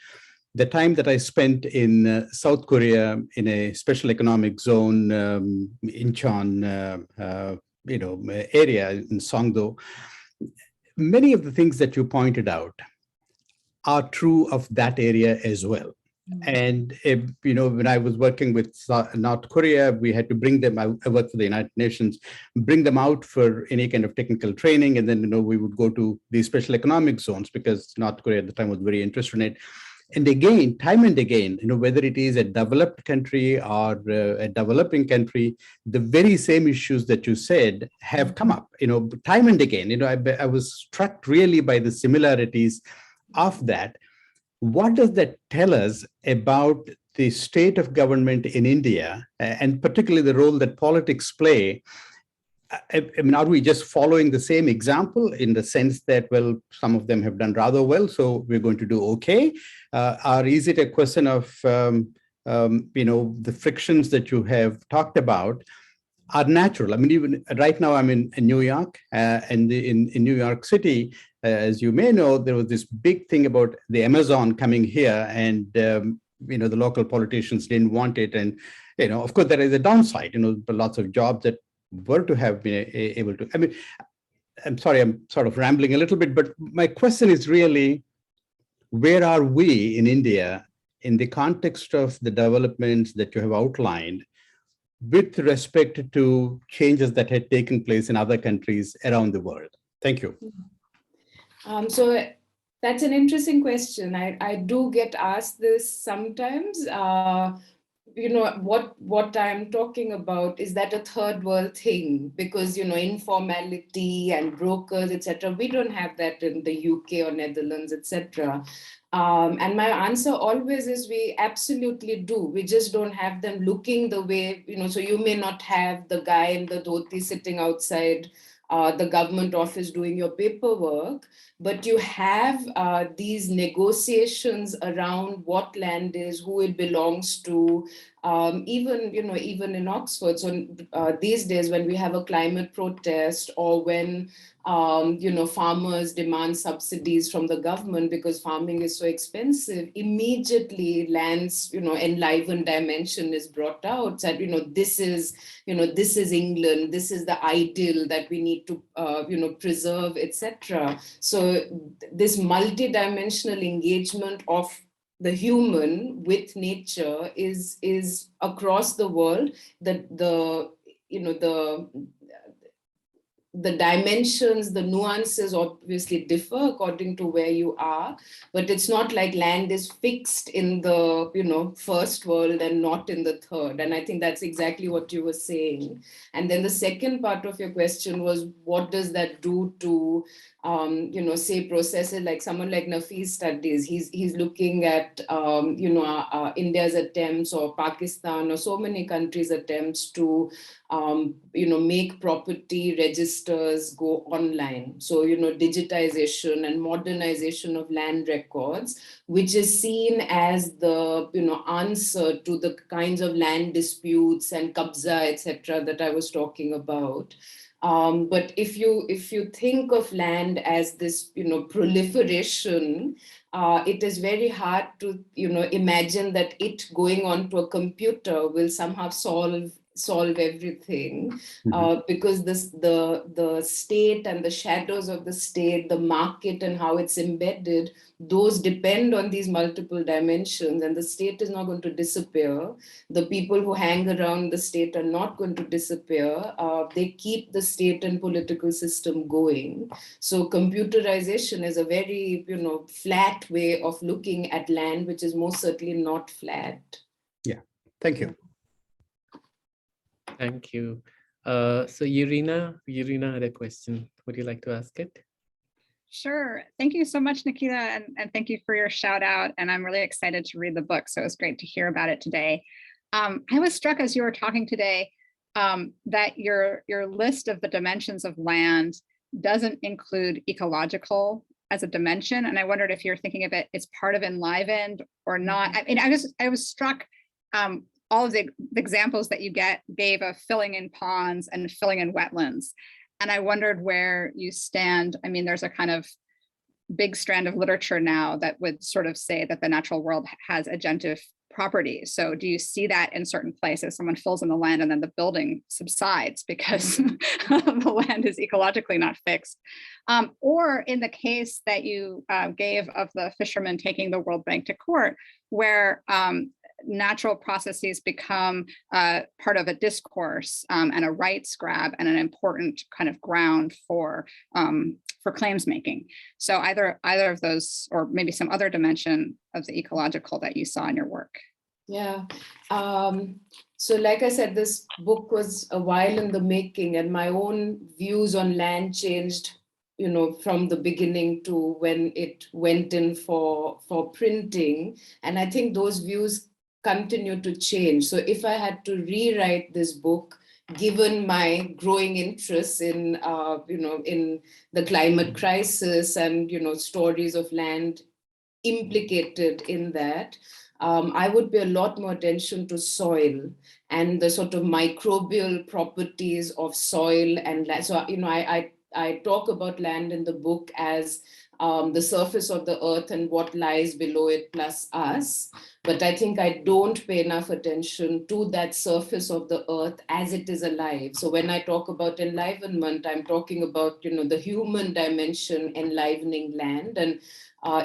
the time that I spent in South Korea in a special economic zone, Incheon, area in Songdo. Many of the things that you pointed out are true of that area as well. And, when I was working with North Korea, we had to bring them out. I worked for the United Nations, bring them out for any kind of technical training. And then, we would go to these special economic zones because North Korea at the time was very interested in it. And again, time and again, whether it is a developed country or a developing country, the very same issues that you said have come up, time and again. I was struck really by the similarities of that. What does that tell us about the state of government in India, and particularly the role that politics play? Are we just following the same example in the sense that, well, some of them have done rather well, so we're going to do okay? Or is it a question of, the frictions that you have talked about are natural? I mean, even right now I'm in New York, and in New York City, as you may know, there was this big thing about the Amazon coming here, and, the local politicians didn't want it. And, of course, there is a downside, lots of jobs that were to have been able to. I mean, I'm sorry, I'm sort of rambling a little bit, but my question is really, where are we in India in the context of the developments that you have outlined with respect to changes that had taken place in other countries around the world? Thank you. So that's an interesting question. I do get asked this sometimes. What I'm talking about is that a third world thing, because, informality and brokers, etc. We don't have that in the UK or Netherlands, etc. And my answer always is we absolutely do. We just don't have them looking the way, so you may not have the guy in the dhoti sitting outside the government office doing your paperwork, but you have these negotiations around what land is, who it belongs to, even in Oxford. So these days when we have a climate protest, or when farmers demand subsidies from the government because farming is so expensive, immediately land's enlivened dimension is brought out. That this is England, this is the ideal that we need to preserve, etc. So this multidimensional engagement of the human with nature is across the world. The dimensions, the nuances obviously differ according to where you are, but it's not like land is fixed in the first world and not in the third. And I think that's exactly what you were saying. And then the second part of your question was, what does that do to say processes like someone like Nafees studies? He's looking at India's attempts, or Pakistan, or so many countries' attempts to make property registers go online. So, digitization and modernization of land records, which is seen as the, answer to the kinds of land disputes and kabza, etc., that I was talking about. But if you think of land as this, proliferation, it is very hard to, imagine that it going onto a computer will somehow solve everything, because the state and the shadows of the state, the market and how it's embedded, those depend on these multiple dimensions, and the state is not going to disappear. The people who hang around the state are not going to disappear. They keep the state and political system going. So computerization is a very, flat way of looking at land, which is most certainly not flat. Yeah, thank you. Thank you. So Irina had a question. Would you like to ask it? Sure. Thank you so much, Nikita, and thank you for your shout out. And I'm really excited to read the book. So it's great to hear about it today. I was struck as you were talking today that your list of the dimensions of land doesn't include ecological as a dimension. And I wondered if you're thinking of it as part of Enlivened or not. I mean, I was struck all of the examples that you gave of filling in ponds and filling in wetlands. And I wondered where you stand. I mean, there's a kind of big strand of literature now that would sort of say that the natural world has agentive properties. So do you see that in certain places? Someone fills in the land and then the building subsides because the land is ecologically not fixed. Or in the case that you gave of the fishermen taking the World Bank to court, where natural processes become part of a discourse and a rights grab and an important kind of ground for claims making. So either of those, or maybe some other dimension of the ecological that you saw in your work. Yeah. So like I said, this book was a while in the making, and my own views on land changed, from the beginning to when it went in for printing. And I think those views continue to change. So if I had to rewrite this book, given my growing interest in, in the climate crisis and, stories of land implicated in that, I would pay a lot more attention to soil and the sort of microbial properties of soil and land. So, I talk about land in the book as the surface of the earth and what lies below it plus us. But I think I don't pay enough attention to that surface of the earth as it is alive. So when I talk about enlivenment, I'm talking about, the human dimension enlivening land. And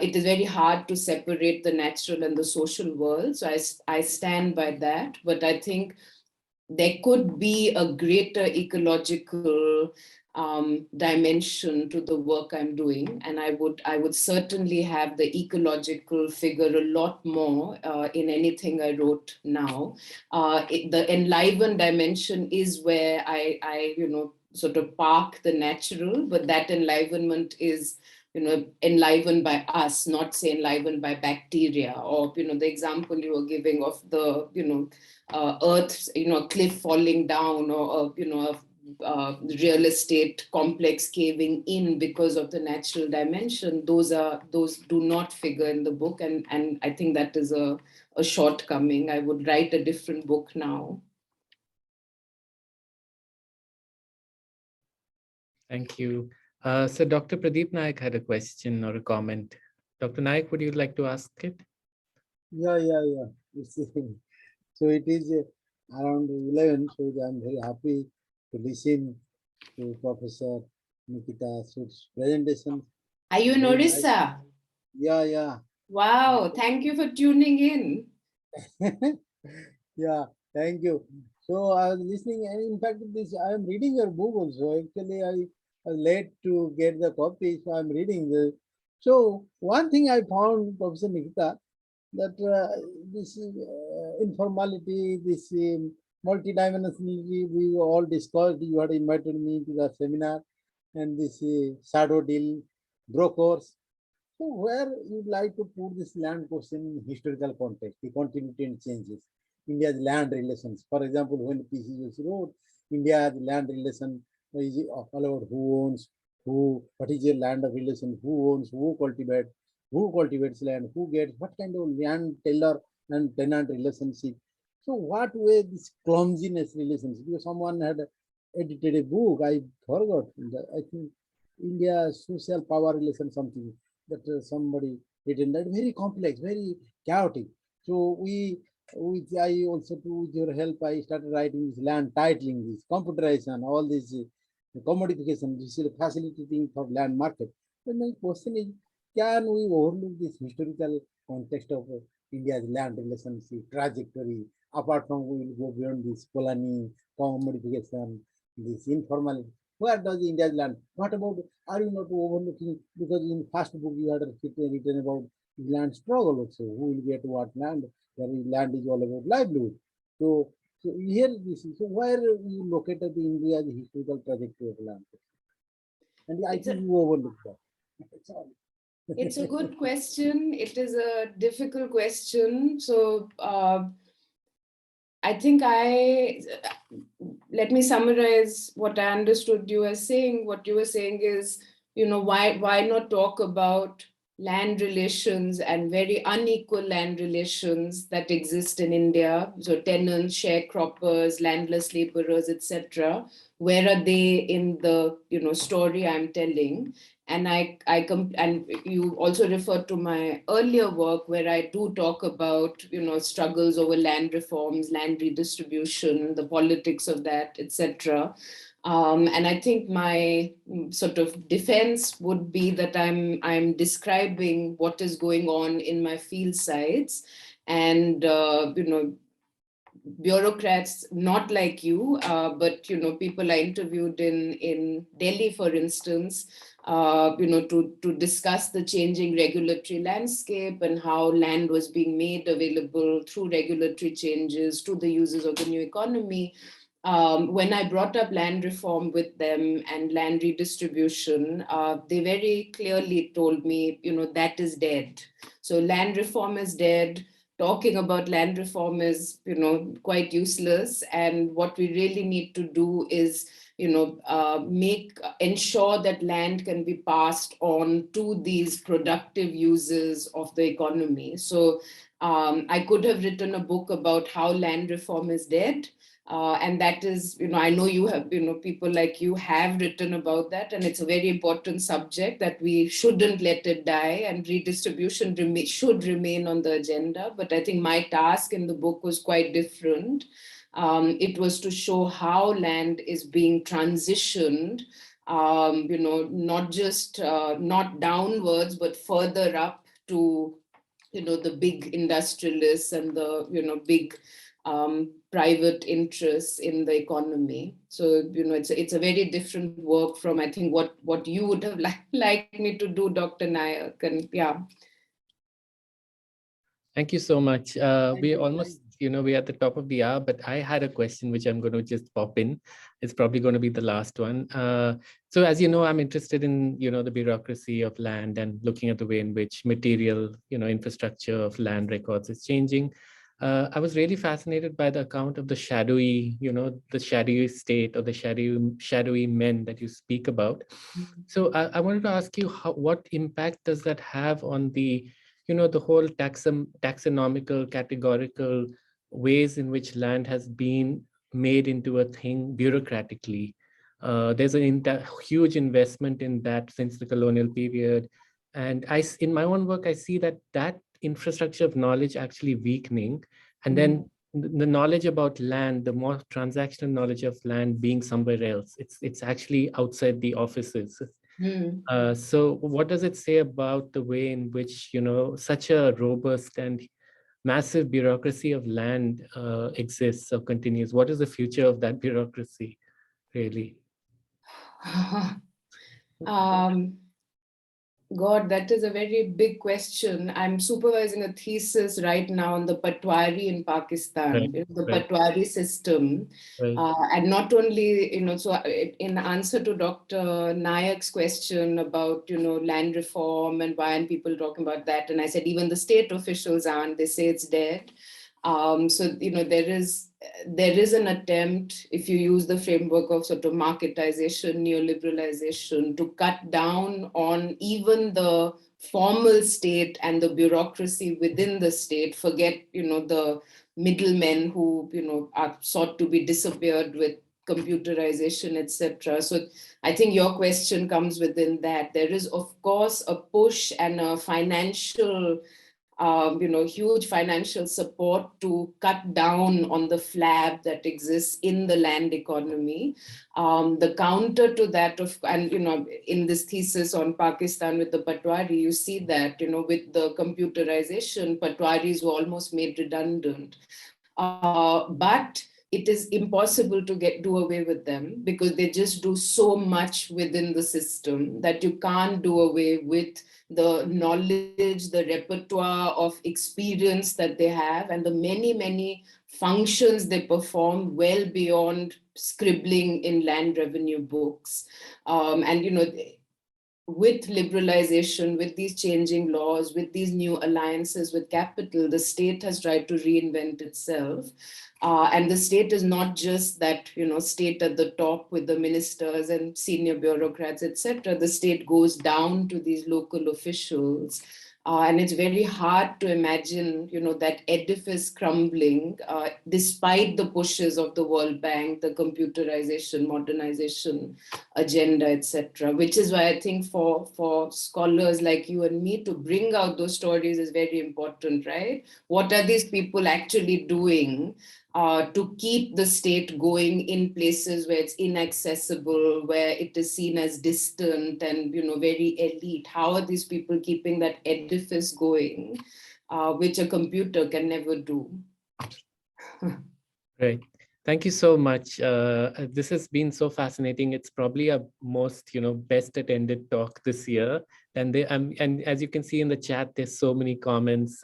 it is very hard to separate the natural and the social world. So I stand by that. But I think there could be a greater ecological dimension to the work I'm doing, and I would certainly have the ecological figure a lot more in anything I wrote now. The enlivened dimension is where I sort of park the natural, but that enlivenment is enlivened by us, not say enlivened by bacteria, or the example you were giving of the earth, cliff falling down, or real estate complex caving in because of the natural dimension. Those do not figure in the book, and I think that is a shortcoming. I would write a different book now. Thank you. So Dr. Pradeep Naik had a question or a comment. Dr. Naik, would you like to ask it? Yeah. So it is around 11, so I'm very happy to listen to Professor Nikita Sood's presentation. Are you in Orissa? Yeah. Wow, thank you for tuning in. Yeah, thank you. So I was listening, and in fact, this I am reading your book also. Actually, I was late to get the copy, so I'm reading the. So one thing I found, Professor Nikita, that this informality, this multidimensionality, we all discussed. You had invited me to the seminar, and this shadow deal brokers. So where you'd like to put this land question in historical context, the continuity and changes, India's land relations. For example, when PCS wrote, India's land relation is all about who owns who, what is your land of relation, who owns, who cultivates land, who gets, what kind of land teller and tenant relationship. So what way this clumsiness relations, because someone had edited a book, I forgot, I think India social power relation something that somebody written that very complex, very chaotic. So with I also with your help, I started writing this land titling, this computerization, all this commodification, this is facilitating for land market. But my question is, can we overlook this historical context of India's land relationship trajectory? Apart from we will go beyond this colony, commodification, this informal. Where does India land? What about, are you not overlooking, because in first book you had written about land struggle also, who will get what land, where land is all about livelihood. So, so here this is, so where you located the India, the historical trajectory of land? And I It's think a, you overlooked that. Sorry. it's a good question. It is a difficult question. So I think let me summarize what I understood you as saying. What you were saying is, why not talk about land relations and very unequal land relations that exist in India? So tenants, sharecroppers, landless laborers, etc. Where are they in the story I'm telling? And and you also referred to my earlier work where I do talk about struggles over land reforms, land redistribution, the politics of that, etc. And I think my sort of defense would be that I'm describing what is going on in my field sites, and bureaucrats not like you, but people I interviewed in Delhi, for instance, to discuss the changing regulatory landscape and how land was being made available through regulatory changes to the users of the new economy. When I brought up land reform with them and land redistribution, they very clearly told me, that is dead. So land reform is dead. Talking about land reform is, quite useless. And what we really need to do is, ensure that land can be passed on to these productive users of the economy. So I could have written a book about how land reform is dead. And that is, I know you have, people like you have written about that, and it's a very important subject that we shouldn't let it die, and redistribution should remain on the agenda. But I think my task in the book was quite different. It was to show how land is being transitioned, not just not downwards, but further up to the big industrialists and the big private interests in the economy. So it's a very different work from, I think, what you would have liked me to do, Dr. Nayak. And yeah. Thank you so much. We almost, we're at the top of the hour, but I had a question which I'm going to just pop in. It's probably going to be the last one. So as you know, I'm interested in, the bureaucracy of land and looking at the way in which material, infrastructure of land records is changing. I was really fascinated by the account of the shadowy, the shadowy state or the shadowy men that you speak about. So I wanted to ask you, what impact does that have on the the whole taxonomical, categorical ways in which land has been made into a thing bureaucratically? There's a huge investment in that since the colonial period. And in my own work, I see that infrastructure of knowledge actually weakening. And then the knowledge about land, the more transactional knowledge of land being somewhere else, it's actually outside the offices. So what does it say about the way in which, such a robust and massive bureaucracy of land exists or continues? What is the future of that bureaucracy, really? God, that is a very big question. I'm supervising a thesis right now on the Patwari in Pakistan, Right, the right. Patwari system. Right. And not only, so in answer to Dr. Nayak's question about, land reform and why aren't people talking about that? And I said, even the state officials aren't, they say it's dead. So, there is an attempt, if you use the framework of sort of marketization, neoliberalization, to cut down on even the formal state and the bureaucracy within the state, forget, the middlemen who, are sought to be disappeared with computerization, etc. So I think your question comes within that. There is, of course, a push and a financial huge financial support to cut down on the flab that exists in the land economy. The counter to that, in this thesis on Pakistan with the Patwari, you see that, with the computerization, Patwaris were almost made redundant. But it is impossible to do away with them because they just do so much within the system that you can't do away with the knowledge, the repertoire of experience that they have, and the many, many functions they perform well beyond scribbling in land revenue books. With liberalization, with these changing laws, with these new alliances with capital, the state has tried to reinvent itself. And the state is not just that, state at the top with the ministers and senior bureaucrats, etc. The state goes down to these local officials. And it's very hard to imagine, that edifice crumbling, despite the pushes of the World Bank, the computerization, modernization agenda, etc. Which is why I think for scholars like you and me to bring out those stories is very important, right? What are these people actually doing to keep the state going in places where it's inaccessible, where it is seen as distant and very elite? How are these people keeping that edifice going, which a computer can never do? Right. Thank you so much. This has been so fascinating. It's probably a most, best attended talk this year. And and as you can see in the chat, there's so many comments.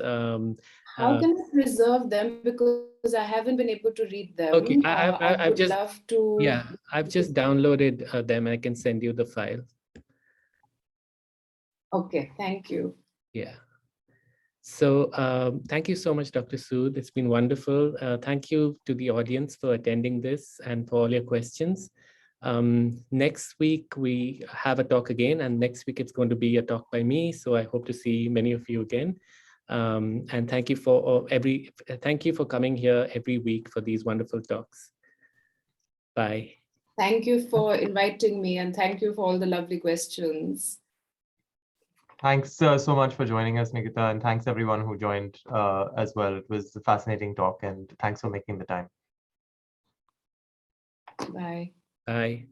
How can I preserve them? Because I haven't been able to read them. Okay, I would love to. Yeah, I've just downloaded them. I can send you the file. Okay, thank you. Yeah. So thank you so much, Dr. Sood. It's been wonderful. Thank you to the audience for attending this and for all your questions. Next week, we have a talk again, and next week it's going to be a talk by me. So I hope to see many of you again. And thank you for coming here every week for these wonderful talks. Bye. Thank you for inviting me, and thank you for all the lovely questions. Thanks so much for joining us, Nikita, and thanks everyone who joined as well. It was a fascinating talk, and thanks for making the time. Bye. Bye.